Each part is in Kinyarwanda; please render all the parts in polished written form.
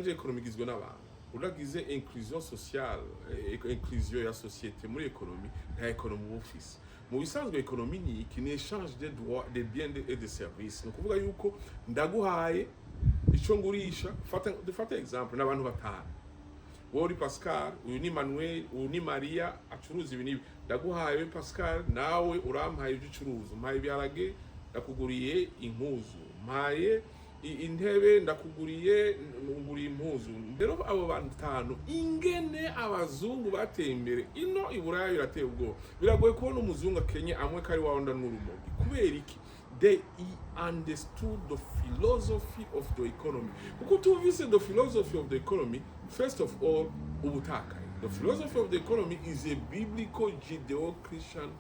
Économique igizwe n'abantu uragize inclusion sociale inclusion ya société muri économie nta économie office mu bisanzwe économie ni iki ni échange de droits de biens et de services no kuvuga yuko ndaguhaye ico ngurisha fata exemple n'abantu batanu wowe Pascal uyu ni Manuel uyu ni Maria acuruza ibintu ndaguhaye Pascal nawe urampaye ibyo ucuruza mpaye ibiharage ndakuguriye impuzu mpaye intebe ndakuguriye nguriye impuzu rero abo bantu tano ingene abazungu bateye imbere ino iburaya birateye ubwo biragoye kubona umuzungu akenye amwe kari wawunda n'urumogi kubera iki they understood the philosophy of the economy kuko tuvise the philosophy of the economy first of all ubutakaye the philosophy of the economy is a biblical Judeo-Christian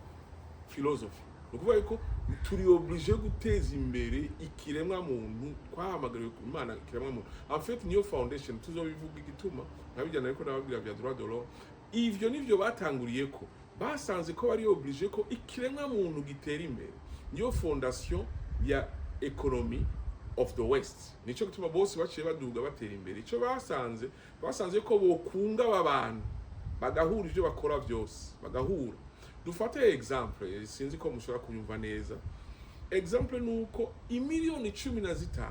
philosophy ukuvuga ko turi obligé guteza imbere ikiremwa muntu kwahamagariwe ku Imana ikiremwa muntu en fait niyo foundation tuzobivuga igituma nabijyana ariko nababwira vya droit de l'homme ivyo nivyo batanguriye ko basanze ko bari obligé ko ikiremwa muntu gitera imbere niyo fondation ya economy of the west nico gituma bose baciye baduga batera imbere ico basanze ko bokunga abantu bagahura ivyo bakora byose bagahura dufate exemple sinzi ko mushobora kunyumva neza exemple nuko imiliyoni 15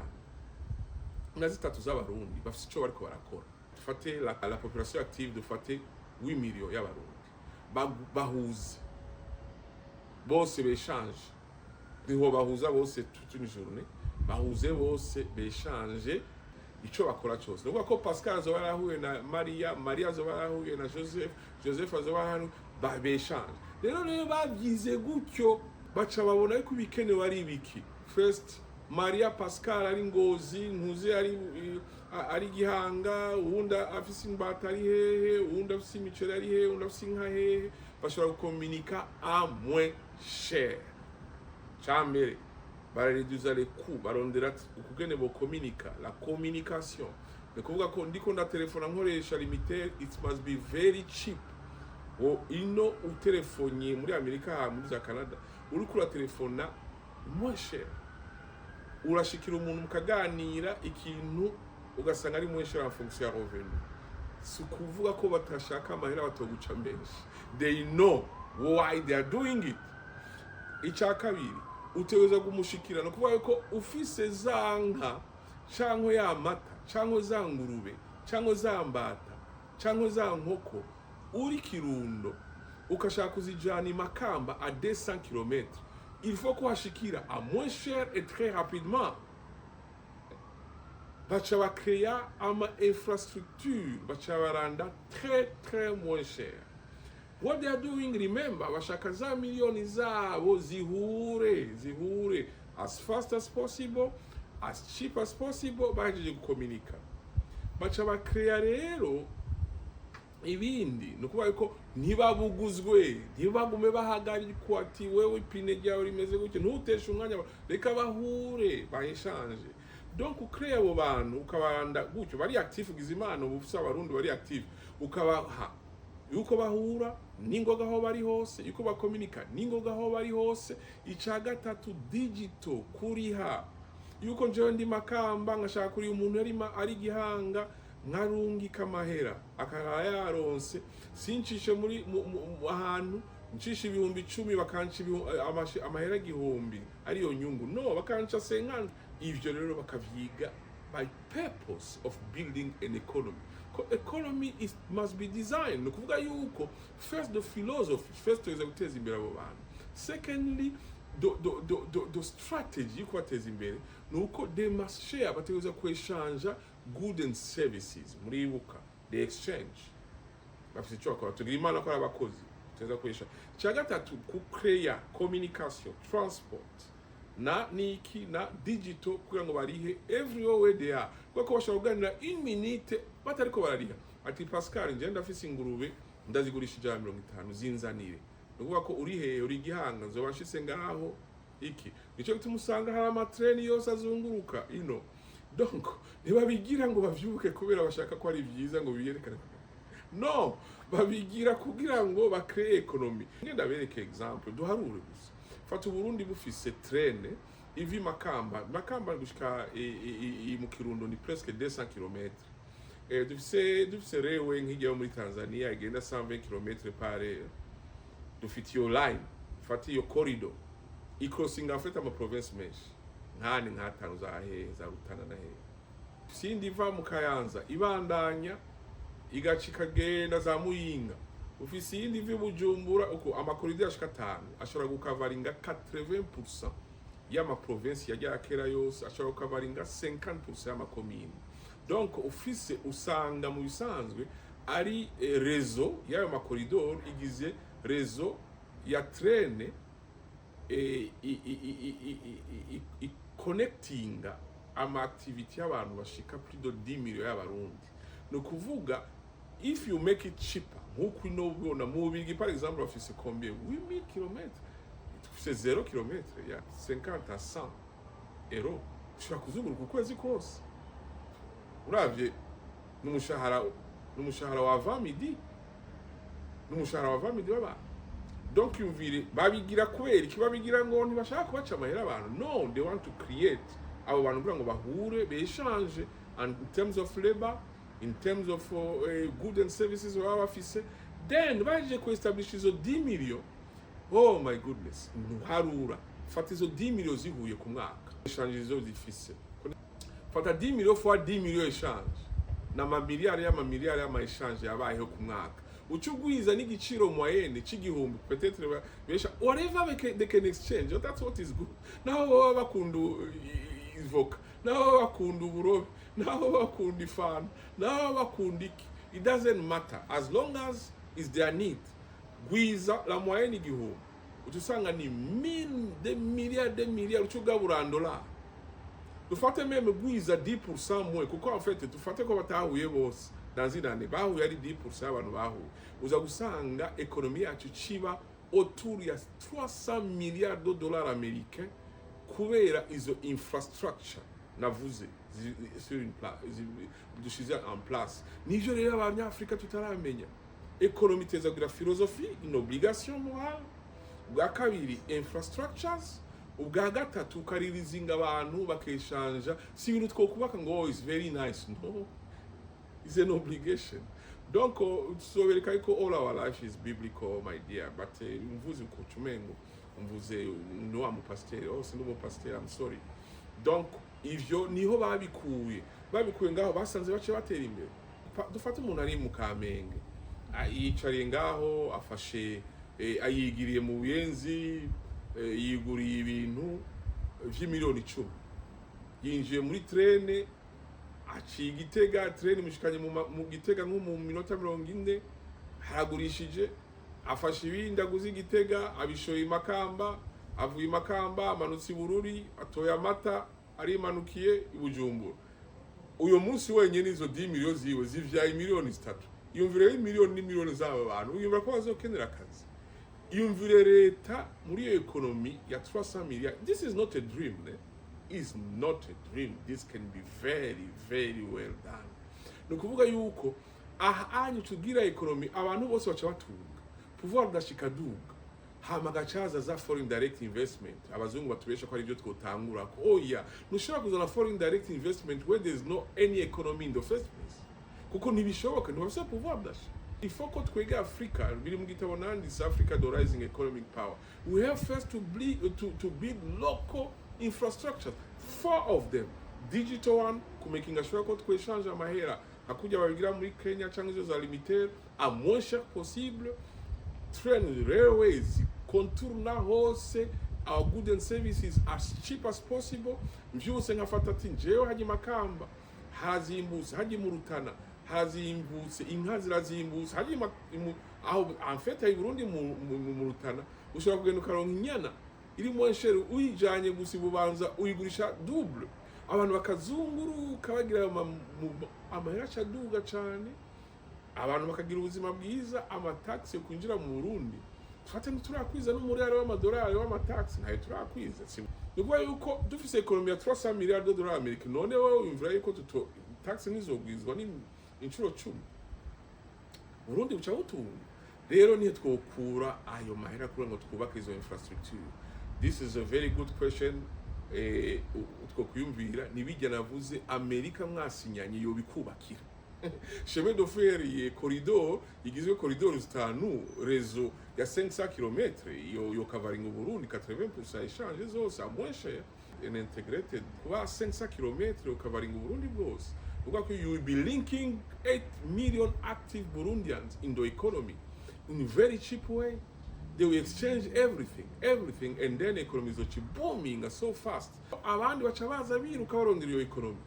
na zitatu z'abarundi bafite ico bariko barakora dufate la population active dufate 8 millions y'abarundi bahuze bose bechange niho bahuza bose toute une journée bahuze bose bechange ico bakora cyose nuko ko Pascal azoba yarahuye na Maria azoba yarahuye na Joseph azoba hano bechange rero babyize gutyo baca babona yuko ibikenewe ari ibiki first Maria Pascal ari Ngozi ntuze ari Gihanga uwunda afise imbata ari hehe uwunda afise imiceri ari hehe uwunda afise inka hehe bashobora gukomunika à moins cher chamere barareduza les coûts barondera ukugene bo communica la communication ne kuvuga ko ndiko nda telefona nkoresha limiter it must be very cheap ino utelefoniye muri Amerika muri za Canada uri kura telefona moins cher urashikira umuntu mukaganira ikintu ugasanga ari moins cher en fonction ya revenu si kuvuga ko batashaka amahera batoguca menshi they know why they are doing it icya kabiri uteweza kumushikira no kuvuga ko ufise zanka canke ya mata canke za ngurube canke za mbata canke za nkoko uri Kirundo ukashaka kuzijana Makamba à 200 km il faut kuhashikira à moins cher et très rapidement bacha bakrea ama infrastructure bacha baranda très moins cher what they are doing remember bashaka za milioni zabo zihure as fast as possible as cheap as possible baje gukomunika bacha bakrea rero ibindi nukubaye ko ntibabuguzwe ntibagume bahagarikwa ati wewe ipine ryawe rimeze gutyo ntuteshe umwanya reka bahure bayishanje donc ukreye abo bantu ukabanda gutyo bari active gizimana ubufisa abarundi bari active ukabaha yuko bahura ningoga aho bari hose yuko bakomunika ningoga aho bari hose ica gatatu digital kuriha yuko njewe ndi Makamba ngashaka kuri umuntu ari Gihanga nkarungika amahera akayaronse sincishe muri ahantu ncishe ibihumbi 10 bakanca amahera igihumbi ariyo nyungu no bakanca 50 ivyo rero bakavyiga by purpose of building an economy. Economy must be designed no kuvuga yuko first the philosophy first to guteza imbere abo bantu secondly the strategy yuko bateza imbere nuko they must share bategereza kweshanja goods and services muribuka the exchange bafite cyo akora tugira imana ko abakozi teza kwesha cya gatatu ku create communication transport na niki na digital kugira ngo barihe everywhere they are kuko bashobora kuganira in minute batariko barariha ati Pascal nje ndafise ingurube ndazigurisha 150 zinzanire nukuvuga ko uri he uri Gihanga nzobashitse ngaho iki nico gitumusanga hari amatreni yose azunguruka ino donc ntibabigira ngo bavyuke kubera bashaka ko ari byiza ngo biyerekane no babigira kugira ngo bakre economy ngenda bereke example duharure gusa fata Uburundi bufise trene ivi Makamba gushika mu Kirundo ni presque 200 km dufise railway nk'ijya muri Tanzania igenda 120 km par heure. Dufite iyo line, dufite iyo corridor icrossing afite ama province menshi nkani nk'atanu za Rutana na he. Sindi iva mu Kayanza ibandanya igaca ikagenda za Muyinga. Ufise iyindi iva Bujumbura uko amakoridor ashika 5 ashobora gukavaringa 80% y'ama province yajya kera yose, ashobora gukavaringa 50% y'ama commune. Donc ufise usanga mu bisanzwe ari réseau y'ayo makoridor igize réseau ya train connectinga ama activity y'abantu bashika plus de 10 millions y'abarundi. No kuvuga if you make it cheaper, nkuko inobona mu Bigi par exemple bafise combien 8000 km, c'est 0 km ya 50 à 100 euros ushobora kuzunguruka ukwezi kose. Uravye n'umushahara wa 20 midi baba. Donc yumvire babigira kubera ikibabigira ngo ntibashaka kubaca amahera abantu. No, they want to create abo bantu kugira ngo bahure bechange in terms of labor, in terms of goods and services baba bafise. Then baje ku establish izo 10 millions. Oh my goodness, ntuharura fata izo 10 millions zihuye ku mwaka, exchange izo zifise fata 10 millions fois 10 millions exchange na mamiliyari y'ama exchange yabayeho ku mwaka. Uchugwiza n'igiciro moyenne c'igihumbi peut-être besha whatever they can exchange. That's what is good. Now baba bakunda ivoka, now bakunda uburobe, now bakunda ifana, now bakunda iki. It doesn't matter as long as is their need. Gwiza la moyenne igihumbi utusanga ni des milliards uchugabura $. Dufate même gwiza 10% moins kuko en fait dufate ko batahuye bose dans une année bahuye ari 10% abantu bahuye uza gusanga ekonomi yacu ciba autour ya 300 milliards de dollars américains kubera izo infrastructure navuze sur une place dushize en place. Nivyo rero abanyafrika tutaramenya. Ekonomi teza kugira philosophie, une obligation morale. Ubwa kabiri infrastructures, ubwa gatatu karirizinga abantu bakeshanja. Si ibintu twokubaka ngo is very nice, no, it's an obligation. Donc so vereka ko all our life is biblical, my dear, but mvuze ko chumengo mvuze no am pasteur, oh sino mo pasteur, I'm sorry. Donc ivyo niho babikuye ngaho basanze bace batera imbere. Dufate umuntu ari mu Kamenge yicariye ngaho afashe ayigiriye mu Buyenzi, yiguriye ibintu vy'imiliyoni 10, yinjiye muri trene aciye Gitega, trene mushikanye mu Gitega nko mu minota 40, haragurishije afashe ibindi aguze Gitega abishoye Makamba, avuye Makamba amanutse Bururi, atoya amata arimanukiye Bujumbura. Uyo munsi wenyene izo 10 millions ziwe zivyaye miliyoni 3. Yumvire miliyoni n'imiliyoni z'aba bantu yumva ko bazokenera akazi. Yumvire leta muri iyo economy ya 300 milliards. This is not a dream, is not a dream. This can be very, very well done. Nukuvuga yuko anyu tugira economy abantu bose baca batunga. Pouvoir dashika duga. Hama gacaza za foreign direct investment. Abazungu batubesha ko ari byo twotangura ko. Oh yeah, nushobora kuzana foreign direct investment where there is no any economy in the first place. Kuko ntibishoboka ntibafise pouvoir d'achat. Il faut que twega Africa biri mu gitabo nanditse Africa the rising economic power. We have first to build local infrastructure, 4 of them. Digital one, kumakinga sure ko twechange amahera hakuja babigira muri Kenya cyangwa izo za limitaire à moins cher possible. Train railways contourna hose, our goods and services as cheap as possible. Mvyuse ngafata ati njewe haji Makamba hazimbutse, haji mu Rutana hazimbutse, inka zirazimbutse, haji aho en fait ay Burundi mu Rutana ushobora kugenda ukaronka inyana iri mu nshere uyijanye gusa Bubanza uyigurisha double. Abantu bakazunguruka bagira amahera caduga cyane, abantu bakagira ubuzima bwiza, amataxi kwinjira mu Burundi fate ntiturakwiza n'umuriyari w'amadolari w'amataxi ntayo turakwiza. Nubwo yuko dufise economy ya 300 milliards de dollars Amerika, none wowe imvura yuko taxi nizogwizwa ni inshuro 10 Burundi buca butunga. Rero nihe twokura ayo mahera kuri ngo twubake izo infrastructure? This is a very good question. Utwo kuyumvira nibijya navuze Amerika mwasinyanye yo bikubakira chemin de fer ye corridor igizwe corridor zitanu rezo ya 500 km yo covering Uburundi 80% échange zose à moins cher and integrated kuba 500 km yo covering Uburundi bwose because you will be linking 8 million active Burundians in the economy in a very cheap way. They will exchange everything, and then economy is booming so fast. Abandi baca baza biruka barondera iyo economy.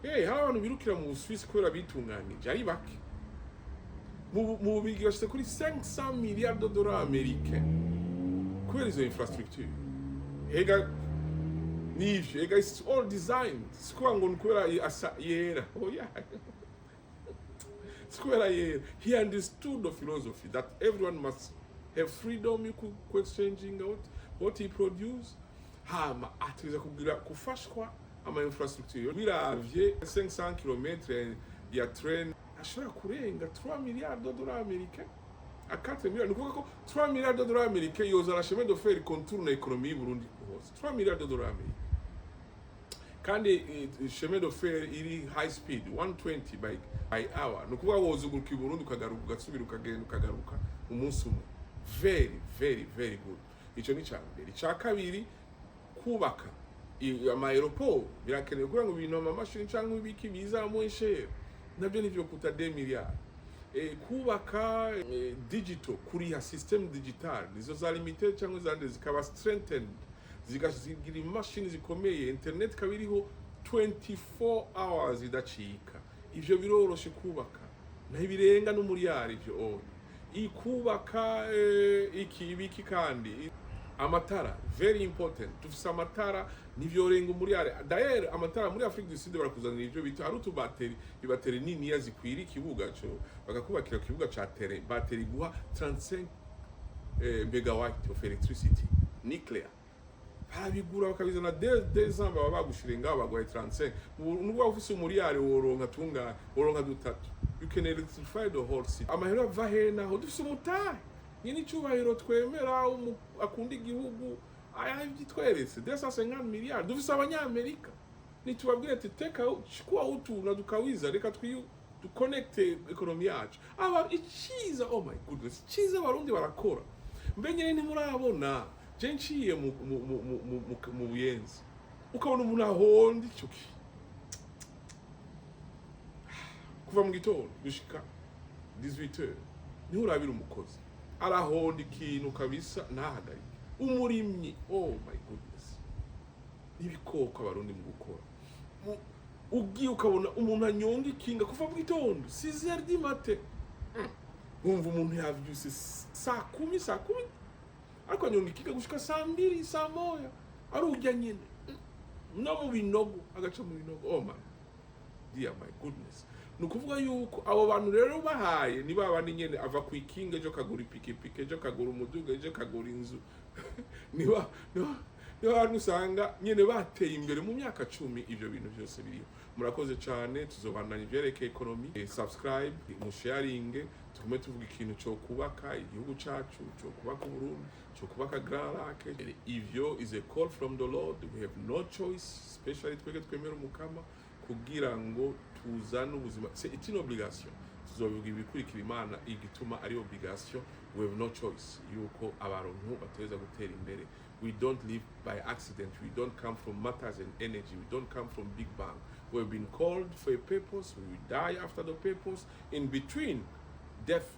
Hari abantu birukira mu Swiss kubera bitunganije ari bake. Mu Bubirigi bashyize kuri 500 milliards de dollars américains kubera izo infrastructure. It's all designed. Sikuwa ngo kubera asa yera. Oh yeah. Square yera. He understood the philosophy that everyone must have freedom you could exchanging out what he produce. Atuza kugira kufashwa ama infrastructure. Biravye 500 km ya train ashobora kurenga 3 milliards de dollars américains. À 4 milliards. Nukuvuga ko 3 milliards de dollars américains yoza la chemin de fer contourne l'économie Burundi hose. 3 milliards de dollars américains. Kandi chemin de fer iri high speed 120 by hour. Nukuvuga wozuguruka Burundi ukagaruka ugasubira ukagenda ukagaruka umunsi umwe. Very good. Ico ni cyambere. Cya kabiri kubaka ama aeroport birakenewe kugira ngo ibintu amamashini cyangwa ibiki bizamuye nabyo nivyo kuta 2 milliards. Kubaka digital kuriya system digital nizo za limited cyangwa zande zikaba strengthened zigira imashini zikomeye internet kabiriho 24 hours idacika. Ivyo biroroshe kubaka naho birenga no muri yari ivyo ikubaka ibiki kandi amatara very important. Tufise amatara nivyorenga muri yari d'ailleurs amatara muri Afrique du Sud barakuzanira ivyo bita ari utubateri ibateri nini yazikwira ikibuga cyo bagakubakira kibuga ca terre bateri guha 35 megawatt of electricity nuclear. Habigura bakabizana des ans baba bagushirenga bagwaye 35 nubwo ufise muri yari woronka dutatu. You can electrify the whole city. Amahera ava hena ho dufise umutahe nyine cyubahiro twemera akunda igihugu aya byitweretse 250 miliyari dufise abanyamerika nitubabwire ati teka chukua utu na dukawiza reka to connect economy yacu ikiza. Oh my goodness, kiza abarundi barakora mbenye ni murabona je nciye mu Buyenzi ukabona umuntu ahondi cyuki kuva mu gitondo gushika 18h niho urabira umukozi arahonda ikintu kabisa ntahagarike umurimyi. Oh my goodness, nibikoko abarundi mu gukora ugiye ukabona umuntu anyonga ikinga kuva mu gitondo 6h du matin umva umuntu yavyuse saa 10 ariko anyonga ikinga gushika saa 2 saa 1 arujya nyene no mu binogo agaca mu binogo. Oh man, dear my goodness. Nukuvuga yuko abo bantu rero bahaye ni babandi nyene ava ku ikinga ejo kagura ipikipiki ejo kagura umuduga ejo kagura inzu niba abantu usanga nyene bateye imbere mu myaka 10 ivyo bintu byose biriyo. Murakoze cyane, tuzobandanya ivyerekeye economy. Subscribe, musharinge, tugume tuvuga ikintu cyo kubaka igihugu cyacu, cyo kubaka Burundi, cyo kubaka Grand Lac. Ivyo is a call from the Lord. We have no choice, especially twege twemera umukama kugira ngo tuzana ubuzima. C'est une obligation. Tuzovuga ibikurikira Imana igituma ari obligation. We have no choice. Yuko abarontu bateza gutera imbere. We don't live by accident. We don't come from matters and energy. We don't come from Big Bang. We've been called for a purpose. We will die after the purpose. In between birth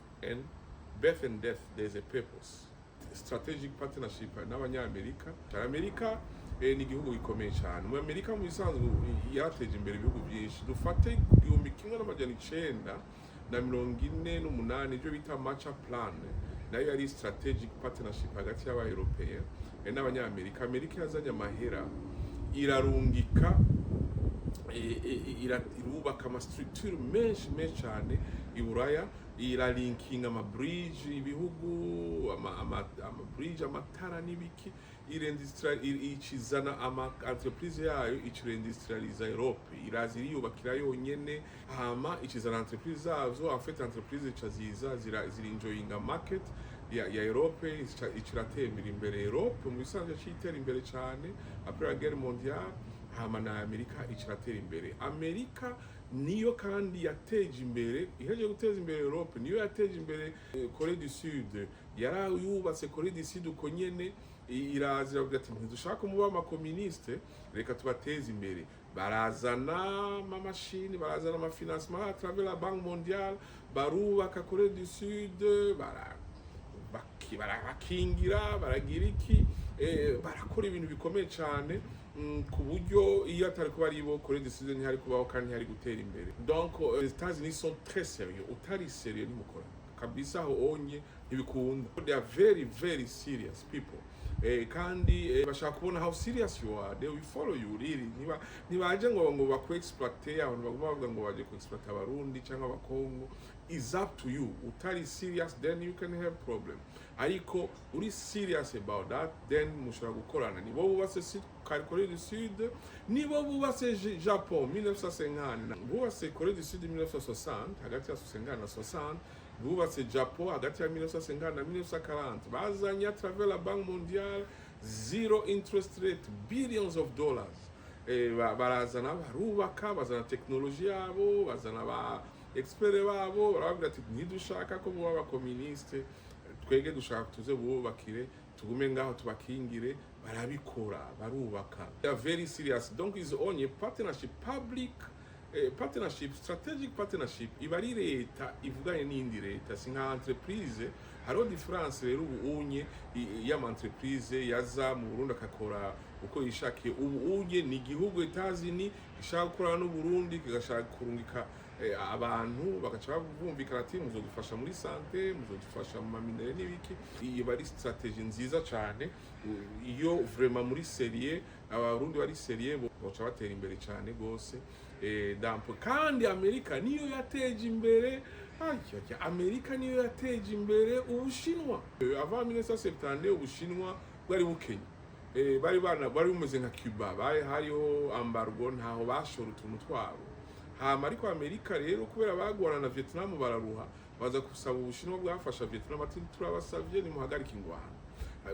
and death, there's a purpose. Strategic partnership n'abanyamerika. Amerika ni igihugu gikomeye cyane. Mu Amerika mu bisanzwe yateje imbere ibihugu byinshi. Dufate 1948 ibyo bita Marshall Plan. Nayo yari strategic partnership hagati y'Abaeuropéens n'Abanyamerika. Amerika yazanye amahera irarungika irubaka ama structure menshi cyane i Buraya, iralinkinga ama bridge ibihugu ama bridge amatara n'ibiki ikizana ama entreprise yayo ikirindustrializa Europe iraziri yubakira yonyene hama ikizana entreprise zazo afite entreprise chaziza ziri enjoying a market ya Europe ikiratembera imbere Europe mu bisanzwe cyitera imbere cyane après la guerre mondiale hama na Amerika ikiratera imbere. Amerika niyo kandi yateje imbere, iheje guteza imbere Europe, niyo yateje imbere Corée du Sud, yubatse Corée du Sud uko nyene iraza iravuga ati ntidushaka muba amakomuniste, reka tubateze imbere. Barazana amamashini, barazana amafinancement à travers la Banque mondiale, barubaka Corée du Sud, barakingira, baragira iki, barakora ibintu bikomeye cyane ku buryo iyo atari kuba ari bo Corée du Sud ntihari kubaho kandi ntihari gutera imbere. Donc les États-Unis sont très sérieux, utari sérieux nimukora kabisa aho onye ntibikunda. They are very very serious people. Kandi bashaka kubona how serious you are, they will follow you really. Nibaje ngo bakwe-exploiter, abantu baguma bavuga ngo baje ku-exploiter abarundi cyangwa abakongo, is up to you. Utari serious then you can have problem. Ariko uri serious about that then mushobora gukorana. Nibo bubatse Corée du Sud, nibo bubatse Japon 1950, bubatse Corée du Sud 1960, hagati ya 50 na 60, bubatse Japon hagati ya 1950 na 1940, bazanye à travers la Banque mondiale, zero interest rate, billions of dollars. Barazana barubaka, bazana teknoloji yabo, bazana ba expert babo, baravuga ati ntidushaka ko muba abakomuniste, twege dushaka tuze bubakire, tugume ngaho tubakingire. Barabikora, barubaka. They are very serious. Donc is only partnership, public partnership, strategic partnership. Ibari leta ivuganye n'indi leta, singa entreprise. Haro difference rero ubunye y'ama entreprise yaza mu Burundi akakora uko yishakiye. Ubunye ni igihugu Etazini gishaka gukora n'u Burundi, kigashaka kurungika abantu bagaca bumvikana ati muzodufasha muri santé, muzodufasha mu maminere n'ibiki. Iyo bari strategy nziza cyane, iyo vraiment muri serie abarundi bari serie boca batera imbere cyane gose. Dampo kandi Amerika niyo yateje imbere, Amerika niyo yateje imbere Ubushinwa. Avant 1970 Ubushinwa bwari bukenye, bari bumeze nka Cuba, hariho embargo, ntaho bashora utuntu twabo. Ariko Amerika rero kubera bagwana na Vietnam bararuha, baza kusaba Ubushinwa bwafasha Vietnam ati turabasavye ni muhagarika ingwano.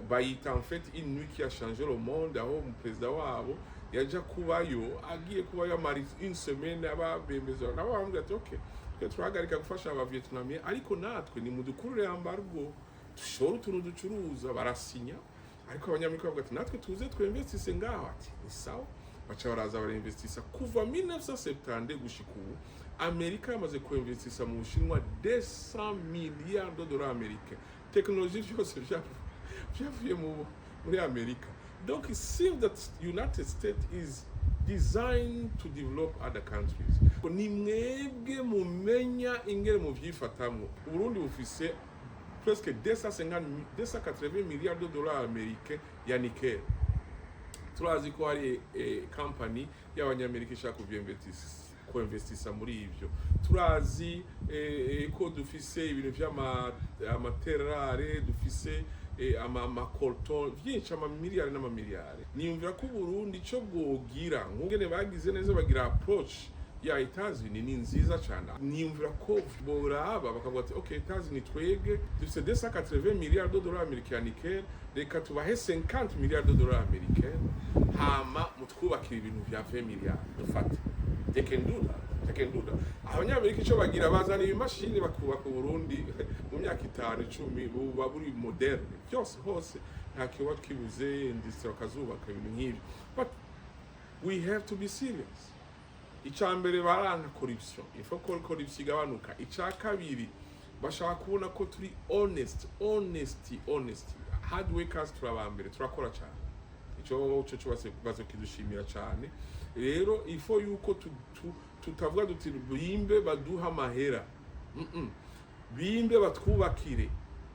Bayita en fait une nuit qui a changé le monde, aho umuperezida wabo yaja kubayo, agiye kubayo amari une semaine, ababemeza nabo bamubwira ati okay turahagarika gufasha aba Vietnamien, ariko natwe ni mudukurure embargo dushora utuntu ducuruza. Barasinya, ariko abanyamerika bavuga ati natwe tuze twinvestise ngaho. Ati ni sawa, bacha baraza barinvestisa kuva 1970 gushika ubu. Amerika yamaze kuinvestisa mu Bushinwa 200 milliards de dollars américains. Technologie byose byavuye muri Amerika. Donc it seems that United States is designed to develop other countries. Ni mwebwe mumenya ingere mu vyifatamwo. Uburundi bufise presque 280 milliards de dollars américains ya nickel. Turazi ko hari company y'abanyamerika ishaka kuinvestisa muri ivyo. Turazi ko dufise ibintu vy'amaterare, dufise amakolton vyinshi amamiliyari n'amamiliyari. Niyumvira ko Burundi cyo bwogira ngene bagize neza, bagira approach ya Etazini ni nziza cyane. Niyumvira ko boraba bakavuga ati okay Etazini twege dufise 280 milliards de dollars américains nickel, reka tubahe 50 milliards de dollars américains, hama mutwubakira ibintu vya 20 milliards dufate. They can do that. Abanyamerika icyo bagira bazana imashini bakubaka Burundi mu myaka 5-10 buba buri moderne byose hose, nta kiba kibuze industry bakazubaka ibintu nk'ibyo. But we have to be serious. Icambere baranga corruption, ifo ko corruption igabanuka. Icakabiri bashaka kubona ko turi honesty. Hard workers turabambere, turakora cyane. Icyo bazo kidushimira cyane. Rero ifo yuko tutavuga duti bimbe baduha mahera, bimbe batwubakire,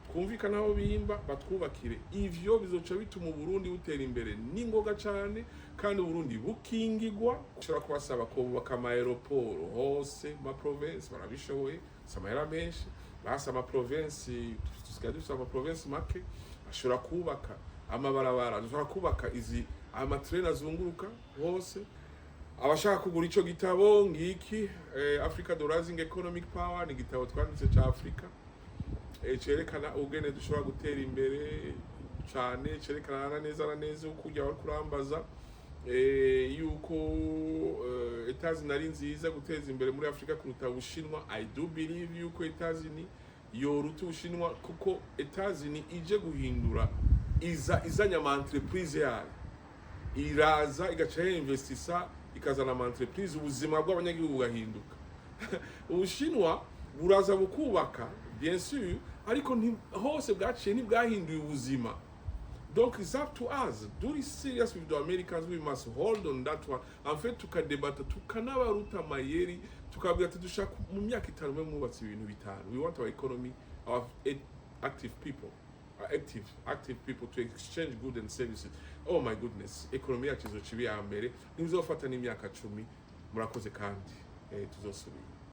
twumvikana aho bimba batwubakire. Ivyo bizoca bituma Burundi butera imbere n'ingoga cyane, kandi Burundi bukingigwa. Ushobora kubasaba ko bubaka ama aeroport hose ma province, barabishoboye, samahera menshi basa ama province, tusikadusaba ama province make bashobora kubaka amabarabara, dushobora kubaka izi amatrain azunguruka hose. Abashaka kugura ico gitabo ngiki Africa the Rising Economic Power, ni gitabo twanditse ca Africa cerekana ugene dushobora gutera imbere cyane, cerekana neza uko ujya kurambaza yuko États-Unis ari nziza guteza imbere muri Afrika kuruta Ubushinwa. I do believe yuko États-Unis yoruta Ubushinwa kuko États-Unis ije guhindura izanya ama entreprise yayo, iraza igaca investisa ikazana ama entreprise, ubuzima bw'abanyagihugu bugahinduka. Ubushinwa buraza bukubaka bien sûr, ariko hose bwaciye ntibwahinduye ubuzima. Donc it's up to us. Do it serious with the Americans. We must hold on that one. En fait, tukadebata, tukanabaruta mayeri, tukabwira ati dushaka mu myaka 5 mwe mubatse ibintu bitanu. We want our economy, our active people, active people to exchange goods and services. Oh my goodness, economy yacu izoca iba iya mbere. Ntibizofata n'imyaka 10. Murakoze kandi tuzosubira.